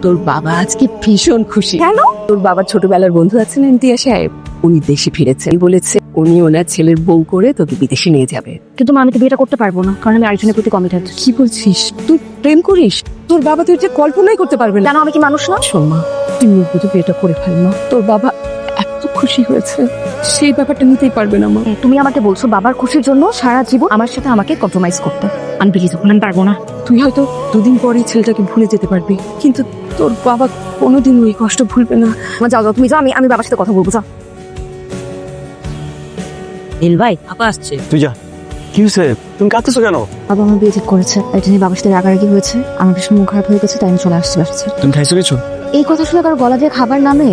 তোর বাবা আজকে ভীষণ খুশি। কেন? তোর বাবার ছোটবেলার বন্ধু আছেন ইমতিয়াজ সাহেব, উনি দেশে ফিরেছেন। বলেছে উনি ওনার ছেলের বউ করে তোকে বিদেশে নিয়ে যাবে। কিন্তু মা, আমি তো বিয়েটা করতে পারবো না, কারণ আমি আরেকজনের প্রতি কমিটেড। কি বলছিস? তুই প্রেম করিস? তোর বাবা তো এটা কল্পনাই করতে পারবে না। কেন? আমি কি মানুষ না? শোন মা, তুই মুখ বুঝে বিয়েটা করে ফেল না। তোর বাবা এত খুশি হয়েছে, সেই ব্যাপারটা নিতেই পারবে না মা। তুমি আমাকে বলছো বাবার খুশির জন্য সারা জীবন আমার সাথে আমাকে কম্প্রোমাইজ করতে। আমি প্লিজ, আমি পারবো না। তুই হয়তো দুদিন পরেই ছেলেটাকে ভুলে যেতে পারবি, কিন্তু তোর বাবা কোনোদিন ওই কষ্ট ভুলবে না। যাও যাও, তুমি যাও, আমি বাবার সাথে কথা বলবো। যাও। নীল ভাই, আপা আসছে। তুই যা। কি হয়েছে? তুমি কাঁদতেছো কেন? বাবা আমার বিয়ে ঠিক করেছে, এটা নিয়ে বাবার সাথে রাগারাগি হয়েছে। আমার ভীষণ মন খারাপ হয়ে গেছে, তাই আমি চলে আসছি বাসায়। তুমি খাইছো কিছু? এই কথা শুনে কারো গলা দিয়ে খাবার নামে?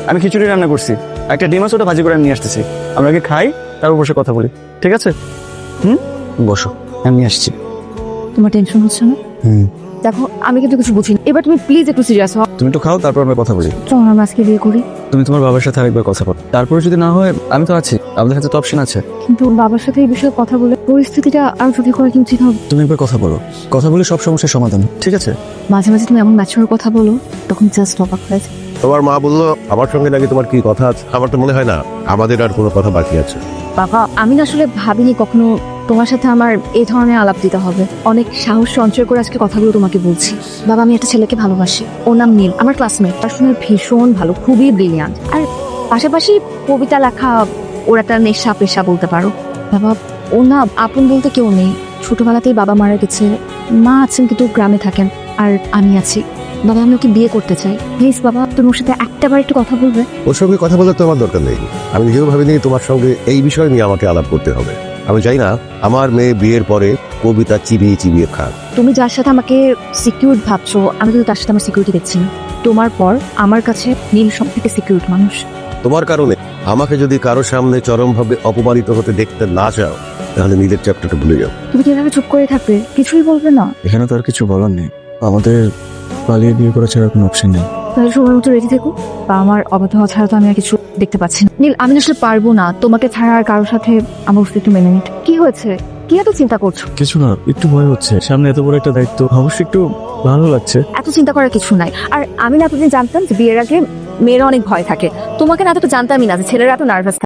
আমি খিচুড়ি রান্না করছি, একটা ডিম আছে, ওটা ভাজি করে আমি নিয়ে আসতেছি। আমরা আগে খাই, তারপর বসে কথা বলি, ঠিক আছে? বসো, আমি নিয়ে আসছি। তোমার টেনশন হচ্ছে না? দেখো, আমি কিন্তু কিছু বুঝি না। এবার তুমি প্লিজ একটু সিরিয়াস হও। তুমি একটু খাও, তারপর আমরা কথা বলি। চলো আমরা আজকে বিয়ে করি। তুমি তোমার বাবার সাথে আরেকবার কথা বলো, তারপরে যদি না হয় আমি তো আছি, আমাদের কাছে তো অপশন আছে। কিন্তু বাবার সাথে এই বিষয়ে কথা বলে পরিস্থিতিটা আরো জটিল করে কি উচিত হবে? তুমি একবার কথা বলো, কথা বলে সব সমস্যার সমাধান, ঠিক আছে? মাঝে মাঝে তুমি এমন ম্যাচিওর কথা বলো, তখন জাস্ট অবাক হয়ে যায়। তোমার মা বললো আমার সঙ্গে নাকি তোমার কি কথা আছে। আমার তো মনে হয় না আমাদের আর কোনো কথা বাকি আছে। বাবা, আমি না আসলে ভাবিনি কখনো তোমার সাথে আমার এই ধরনের আলাপ দিতে হবে। অনেক সাহস সঞ্চয় করে আজকে কথাগুলো তোমাকে বলছি। বাবা, আমি একটা ছেলেকে ভালোবাসি, ওর নাম নীল, আমার ক্লাসমেট। পড়াশোনায় ভীষণ ভালো, খুবই ব্রিলিয়ান্ট, আর পাশাপাশি কবিতা লেখা ওর একটা নেশা পেশা বলতে পারো। বাবা, ও না আপন বলতে কেউ নেই। ছোটবেলাতেই বাবা মারা গেছে, মা আছেন কিন্তু গ্রামে থাকেন, আর আমি আছি। বাবা, আমি ওকে বিয়ে করতে চাই। প্লিজ বাবা, তুমি ওর সাথে একটাবার একটু কথা বলবে? ওর সঙ্গে কথা বলার তো আমার দরকার নেই। আমি নিজেও ভাবিনি তোমার সঙ্গে এই বিষয় নিয়ে আমাকে আলাপ করতে হবে। আমি চাই না আমার মেয়ে বিয়ের পরে কবিতা চিবিয়ে চিবিয়ে খাক। তুমি যার সাথে আমাকে সিকিউর ভাবছো, আমি কিন্তু তার সাথে আমার সিকিউরিটি দেখছি না। তোমার পর আমার কাছে নীল সব থেকে সিকিউর মানুষ। তোমার কারণে আমাকে যদি কারো সামনে চরমভাবে অপমানিত হতে দেখতে না চাও, তাহলে নিজের চ্যাপ্টারটা ভুলে যাও। তুমি কি এভাবে চুপ করে থাকবে? কিছুই বলবে না? এখানে তো আর কিছু বলার নেই, আমাদের পালিয়ে বিয়ে করা ছাড়া কোনো অপশন নেই। তাহলে সময় মতো রেডি থেকো, বা আমার অবাধ হওয়া ছাড়া তো আমি আর কিছু দেখতে পাচ্ছি না। নীল, আমি আসলে পারবো না তোমাকে ছাড়া আর কারোর সাথে আমার অস্তিত্ব মেনে নিতে। কি হয়েছে? কি এত চিন্তা করছো? কিছু না, একটু ভয় হচ্ছে, সামনে এত বড় একটা দায়িত্ব, অবশ্যই একটু ভালো লাগছে। এত চিন্তা করার কিছু নাই। আর আমি না এতদিন জানতাম যে বিয়ের আগে মেয়েরা অনেক ভয় থাকে। তোমাকে না তো জানতামই না যে ছেলেরা এত নার্ভাস থাকে।